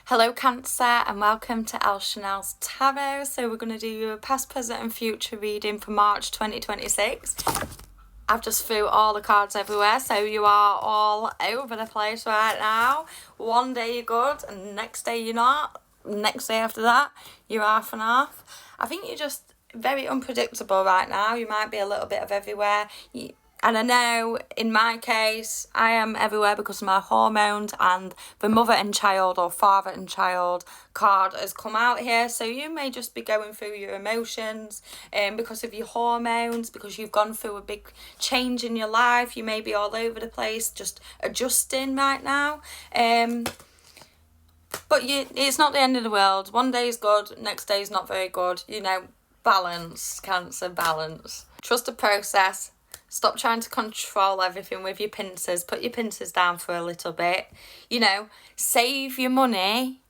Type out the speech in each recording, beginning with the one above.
Hello Cancer and welcome to Elle Chanel's Tarot. So we're going to do a past, present and future reading for March 2026. I've just threw all the cards everywhere, so you are all over the place right now. One day you're good and next day you're not. Next day after that you're half and half. I think you're just very unpredictable right now. You might be a little bit of everywhere. And I know in my case, I am everywhere because of my hormones, and the mother and child or father and child card has come out here. So you may just be going through your emotions because of your hormones, because you've gone through a big change in your life. You may be all over the place, just adjusting right now. But it's not the end of the world. One day is good, next day is not very good. Balance, Cancer, balance. Trust the process. Stop trying to control everything with your pincers. Put your pincers down for a little bit. Save your money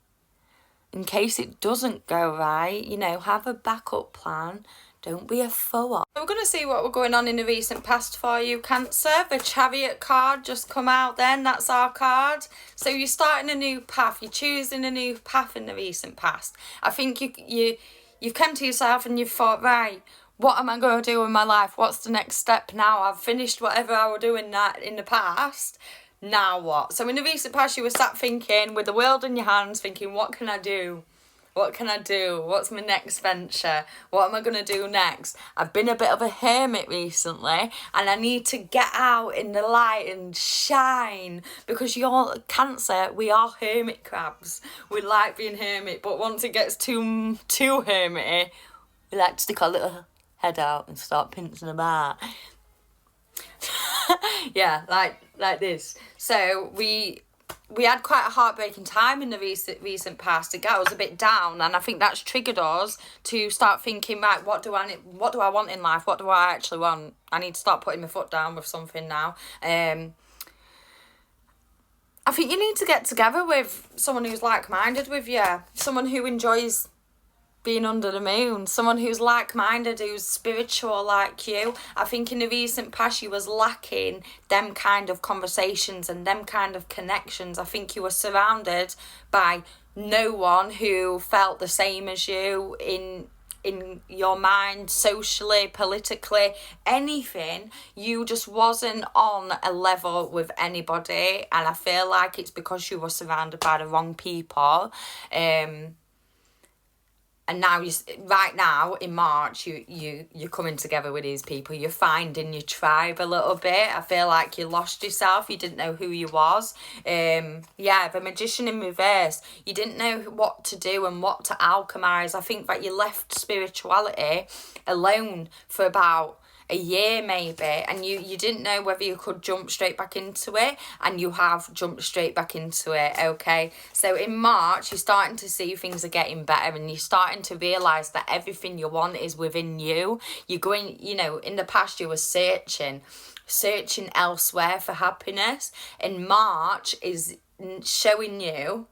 in case it doesn't go right. Have a backup plan. Don't be a fool. We're going to see what we're going on in the recent past for you, Cancer. The Chariot card just come out then. That's our card. So you're starting a new path. You're choosing a new path in the recent past. I think you've come to yourself and you've thought, right, what am I going to do in my life? What's the next step now? I've finished whatever I was doing that in the past. Now what? So in the recent past, you were sat thinking, with the world in your hands, thinking, what can I do? What can I do? What's my next venture? What am I going to do next? I've been a bit of a hermit recently, and I need to get out in the light and shine, because you're Cancer, we are hermit crabs. We like being hermit, but once it gets too hermity, we like to stick our little head out and start pincing about. Yeah, like this. So we had quite a heartbreaking time in the recent past. It got us a bit down, and I think that's triggered us to start thinking, right, what do I want in life? What do I actually want? I need to start putting my foot down with something now. I think you need to get together with someone who's like-minded with you, someone who enjoys being under the moon, someone who's like-minded, who's spiritual like you. I think in the recent past you was lacking them kind of conversations and them kind of connections. I think you were surrounded by no one who felt the same as you in your mind, socially, politically, anything. You just wasn't on a level with anybody, and I feel like it's because you were surrounded by the wrong people. And now, right now, in March, you're coming together with these people. You're finding your tribe a little bit. I feel like you lost yourself. You didn't know who you was. The Magician in reverse. You didn't know what to do and what to alchemize. I think that you left spirituality alone for about a year maybe, and you didn't know whether you could jump straight back into it, and you have jumped straight back into it. Okay, so in March you're starting to see things are getting better, and you're starting to realize that everything you want is within you. You're going, in the past you were searching elsewhere for happiness, and March is showing you,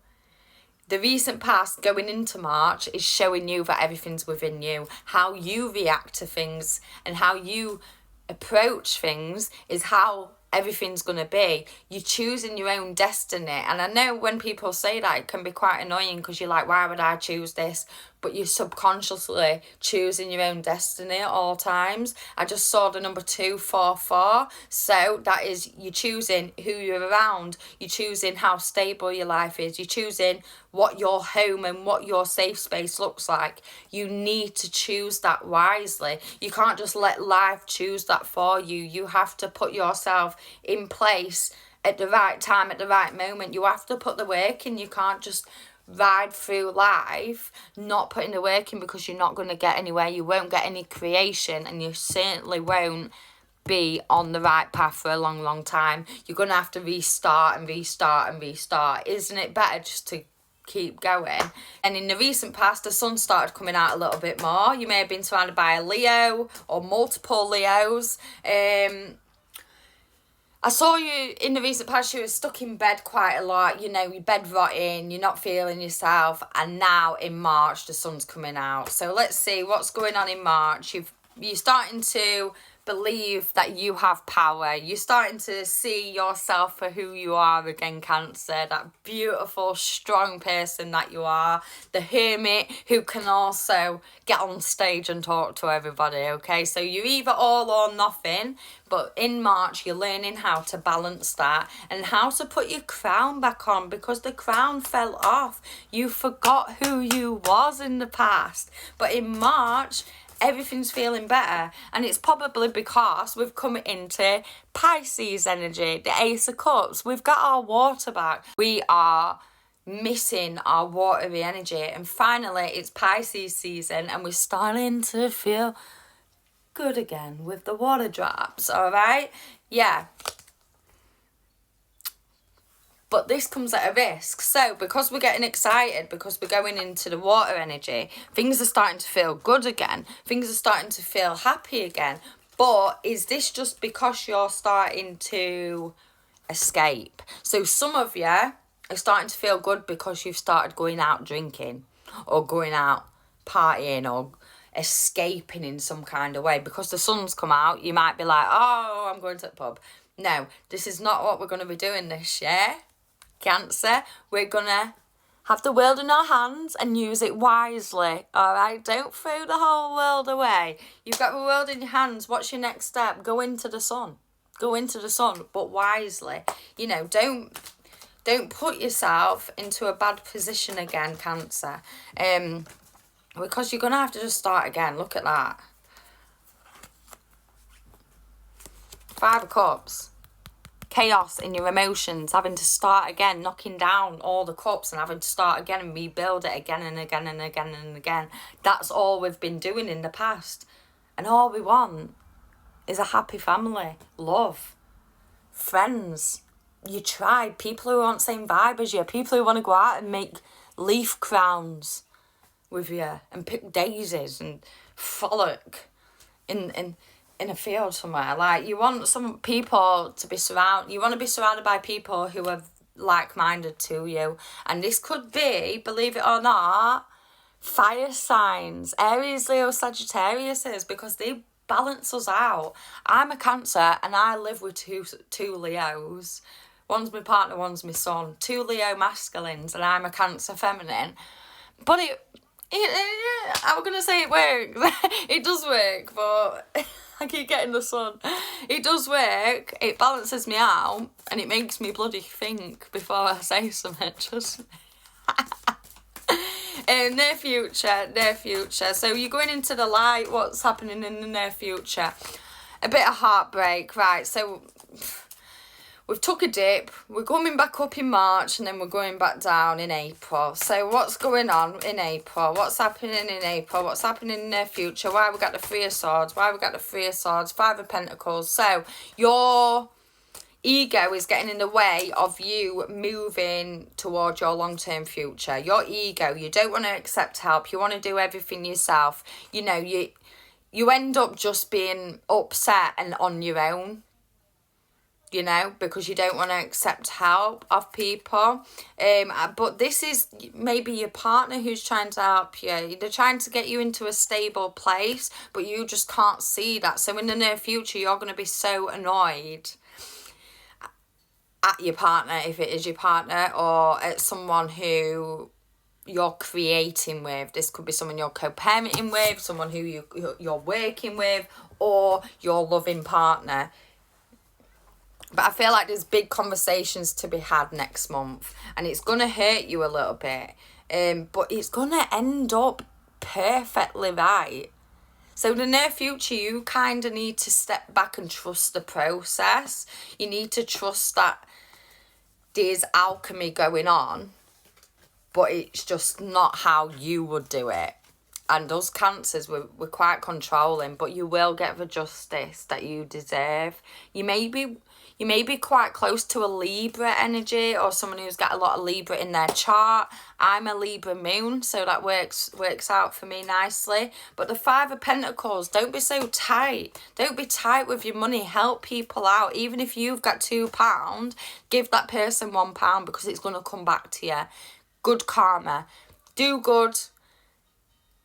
the recent past going into March is showing you that everything's within you. How you react to things and how you approach things is how everything's going to be. You're choosing your own destiny. And I know when people say that, it can be quite annoying, because you're like, why would I choose this? But you're subconsciously choosing your own destiny at all times. I just saw the number 244. So that is, you're choosing who you're around. You're choosing how stable your life is. You're choosing what your home and what your safe space looks like. You need to choose that wisely. You can't just let life choose that for you. You have to put yourself in place at the right time, at the right moment. You have to put the work in. You can't just ride through life not putting the work in, because you're not going to get anywhere. You won't get any creation, and you certainly won't be on the right path for a long time. You're going to have to restart. Isn't it better just to keep going? And in the recent past, the sun started coming out a little bit more. You may have been surrounded by a Leo or multiple Leos. I saw you in the recent past, you were stuck in bed quite a lot, you're bed rotting, you're not feeling yourself, and now in March the sun's coming out. So let's see what's going on in March. You're starting to believe that you have power. You're starting to see yourself for who you are again, Cancer. That beautiful, strong person that you are. The hermit who can also get on stage and talk to everybody, okay? So you're either all or nothing, but in March you're learning how to balance that and how to put your crown back on, because the crown fell off. You forgot who you was in the past. But in March, everything's feeling better, and it's probably because we've come into Pisces energy, the Ace of Cups. We've got our water back. We are missing our watery energy, and finally it's Pisces season and we're starting to feel good again with the water drops. All right, yeah, but this comes at a risk. So because we're getting excited, because we're going into the water energy, things are starting to feel good again. Things are starting to feel happy again. But is this just because you're starting to escape? So some of you are starting to feel good because you've started going out drinking or going out partying or escaping in some kind of way. Because the sun's come out, you might be like, oh, I'm going to the pub. No, this is not what we're going to be doing this year. Cancer, we're gonna have the world in our hands and use it wisely. All right, don't throw the whole world away. You've got the world in your hands. What's your next step? Go into the sun, but wisely. You know, don't put yourself into a bad position again, Cancer, because you're gonna have to just start again. Look at that. 5 of Cups. Chaos in your emotions, having to start again, knocking down all the cups and having to start again and rebuild it again and again and again and again. That's all we've been doing in the past. And all we want is a happy family, love, friends, your tribe, people who aren't same vibe as you, people who want to go out and make leaf crowns with you and pick daisies and frolic in a field somewhere. Like, you want some people to be surrounded. You want to be surrounded by people who are like-minded to you. And this could be, believe it or not, fire signs, Aries, Leo, Sagittarius, because they balance us out. I'm a Cancer and I live with two Leos. One's my partner, one's my son. 2 Leo masculines and I'm a Cancer feminine. But I'm going to say it works. It does work, but I keep getting the sun. It does work. It balances me out and it makes me bloody think before I say something. Just near future. So you're going into the light. What's happening in the near future? A bit of heartbreak, right? So we've took a dip, we're coming back up in March and then we're going back down in April. So what's going on in April? What's happening in April? What's happening in the future? Why we got the 3 of Swords? 5 of Pentacles. So your ego is getting in the way of you moving towards your long-term future. Your ego, you don't want to accept help. You want to do everything yourself. You know, you end up just being upset and on your own. You know, because you don't want to accept help of people. But this is maybe your partner who's trying to help you. They're trying to get you into a stable place, but you just can't see that. So in the near future, you're going to be so annoyed at your partner, if it is your partner, or at someone who you're creating with. This could be someone you're co-parenting with, someone who you're working with, or your loving partner. But I feel like there's big conversations to be had next month. And it's going to hurt you a little bit. But it's going to end up perfectly right. So in the near future, you kind of need to step back and trust the process. You need to trust that there's alchemy going on. But it's just not how you would do it. And us Cancers, we're quite controlling. But you will get the justice that you deserve. You may be quite close to a Libra energy or someone who's got a lot of Libra in their chart. I'm a Libra moon, so that works out for me nicely. But the 5 of Pentacles, don't be so tight. Don't be tight with your money. Help people out. Even if you've got £2, give that person £1 because it's going to come back to you. Good karma. Do good.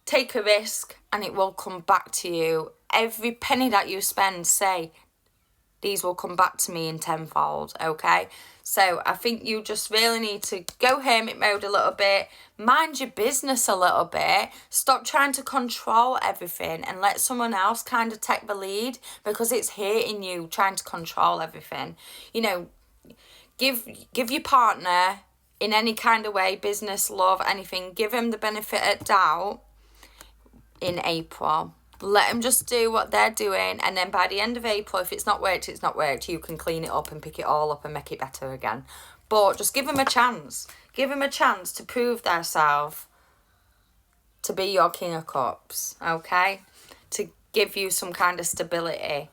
Take a risk and it will come back to you every penny that you spend, say, these will come back to me in tenfold, okay? So I think you just really need to go hermit mode a little bit, mind your business a little bit, stop trying to control everything and let someone else kind of take the lead, because it's hurting you trying to control everything. You know, give your partner, in any kind of way, business, love, anything, give him the benefit of doubt in April. Let them just do what they're doing, and then by the end of April, if it's not worked, it's not worked. You can clean it up and pick it all up and make it better again. But just give them a chance. Give them a chance to prove themselves to be your King of Cups, okay? To give you some kind of stability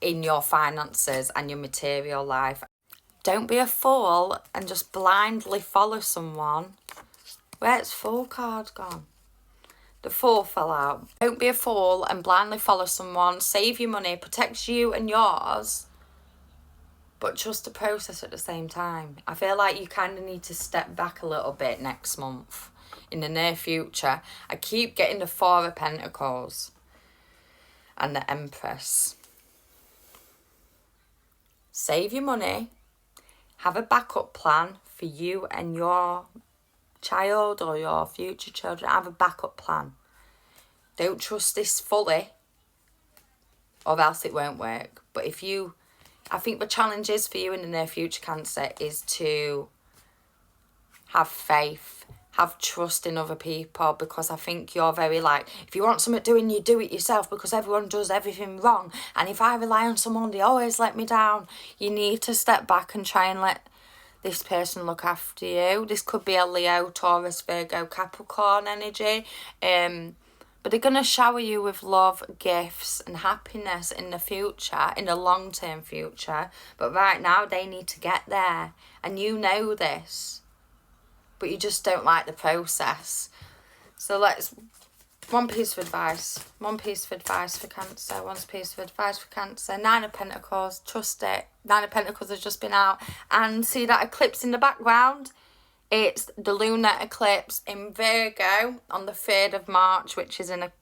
in your finances and your material life. Don't be a fool and just blindly follow someone. Where's Fool card gone? The Fool fell out. Don't be a fool and blindly follow someone. Save your money, protect you and yours, but trust the process at the same time. I feel like you kind of need to step back a little bit next month, in the near future. I keep getting the Four of Pentacles and the Empress. Save your money. Have a backup plan for you and your child or your future children. Have a backup plan. Don't trust this fully, or else it won't work. But I think the challenge is for you in the near future, Cancer, is to have faith, have trust in other people, because I think you're very like, if you want something doing, you do it yourself, because everyone does everything wrong. And if I rely on someone, they always let me down. You need to step back and try and let this person look after you. This could be a Leo, Taurus, Virgo, Capricorn energy. But they're going to shower you with love, gifts and happiness in the future, in the long-term future. But right now, they need to get there. And you know this. But you just don't like the process. So one piece of advice. One piece of advice for Cancer. One piece of advice for Cancer. Nine of Pentacles. Trust it. Nine of Pentacles has just been out. And see that eclipse in the background? It's the lunar eclipse in Virgo on the 3rd of March, which is in a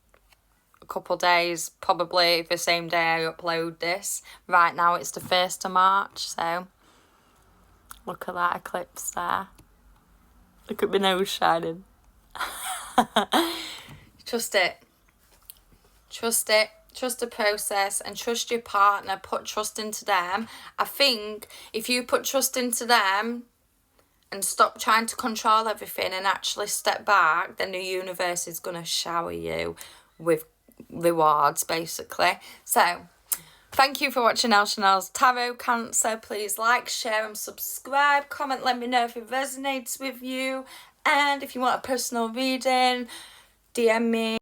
couple days, probably the same day I upload this. Right now it's the 1st of March, so look at that eclipse there. Look at my nose shining. Trust it. Trust it. Trust the process and trust your partner. Put trust into them. I think if you put trust into them and stop trying to control everything and actually step back, then the universe is going to shower you with rewards, basically. So, thank you for watching Elle Chanel's Tarot Cancer. Please like, share and subscribe. Comment, let me know if it resonates with you. And if you want a personal reading, DM me.